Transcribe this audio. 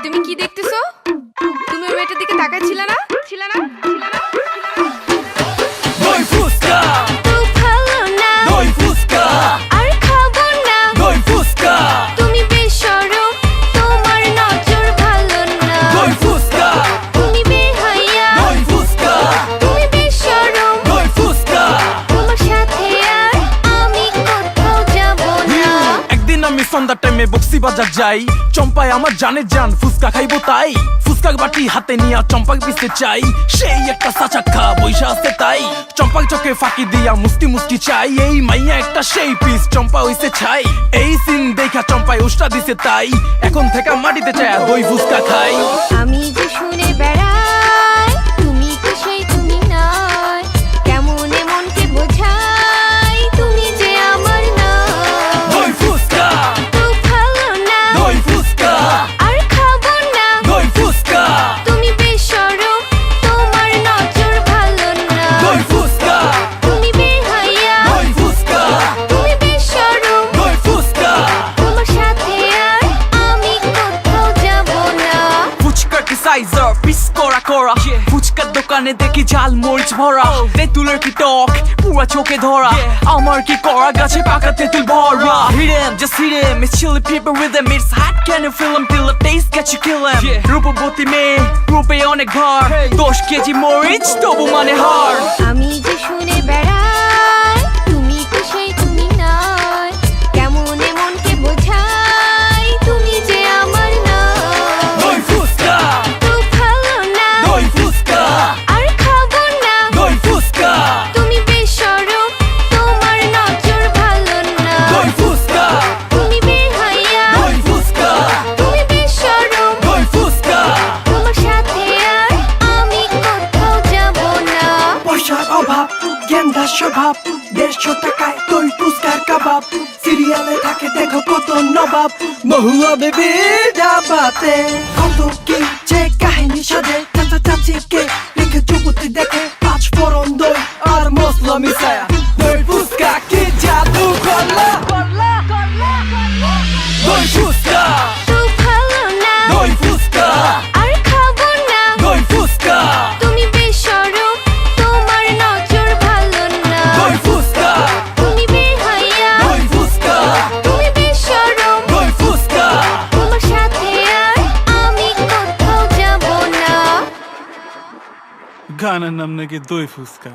তুমি কি দেখতেছো? তুমি ওই মেয়েটার দিকে তাকাচ্ছিলে না? দই ফুসকা তো ভালো না দই ফুসকা আর খাবো না দই ফুসকা তুমি বেশরম তোমার নজর ভালো না দই ফুসকা তুমি বেহায়া দই ফুসকা তুমি বেশরম দই ফুসকা তোমার সাথে আর আমি কোথাও যাব না একদিন আমি সন্ধ্যার টাইমে বক্সি বাজার যাই চম্পায় আমার জানে জান ফুসকা খাইবো তাই ফুসকার বাটি হাতে নিয়া চম্পাক পিছতে চাই সেই একটা সাচাক্ষা বৈশা আছে তাই চম্পাক চোখে ফাঁকি দিয়া মুষ্টি মুষ্টি চাই এই মাইয়া একটা সেই পিস চম্পা হইছে ছাই এই সিন দেখা চম্পায় উষ্টা দিছে তাই এখন থেকে মাটিতে চায় দই ফুসকা খাই আমি যে শুনে বেড়াই তুমি তো সেই তুমি নয় কেমনে মনকে বোঝাই তুমি যে আমার না দই ফুসকা তো ভালো না দই ফুসকা আর খাবো না দই ফুসকা তুমি বেশরম তোমার নজর ভালো না দই ফুসকা তুমি বেহায়া দই ফুসকা তুমি বেশরম দই ফুসকা তোমার সাথে আর আমি কোথাও যাব না ফুচকা কি সাইজার পিস করা করা ফুচকার দোকানে দেখি ঝাল মরিচ ভরা তেঁতুলের কি টক পুরা চোখে ধরা আমার কি করা গাছে পাকা তেঁতুল ভরা Hidden, just hidden, it's chili people rhythm It's hot, can you feel them, till the taste get you kill them রূপবতী মেয়ে, রূপে অনেক ভার 10 কেজি মরিচ, তবু মানে হার আমি যে শুনে বেড়াই তুমি তো সেই তুমি নয় কেমনে মনকে বোঝাই তুমি যে আমার না দই ফুসকা তো ভালো না দই ফুসকা আর খাবো না দই ফুসকা তুমি বেশরম তোমার নজর ভালো না দই ফুসকা তুমি বেহায়া দই ফুসকা তুমি বেশরম দই ফুসকা তোমার সাথে আর আমি কোথাও যাব না পয়সার অভাব গেন্দা স্বভাব 150 টাকায় দই ফুসকার কাবাব সিরিয়ালে থাকে দেখো কত নবাব মহুয়া বেবি ডাবাতে কত কি যে কাহিনী সাজে চাচা চাচিকে লিখে যুবতী দেখে 5 ফোড়ন দই আর মশলা মিশায়া দই ফুসকা কি জাদু করলা দই ফুসকা তো ভালো না দই ফুসকা আর খাবো না দই ফুসকা তুমি বেশরম তোমার নজর ভালো না দই ফুসকা তুমি বেহায়া দই ফুসকা তুমি বেশরম দই ফুসকা তোমার সাথে আর আমি কোথাও যাব না গানের নাম নাকি দই ফুসকা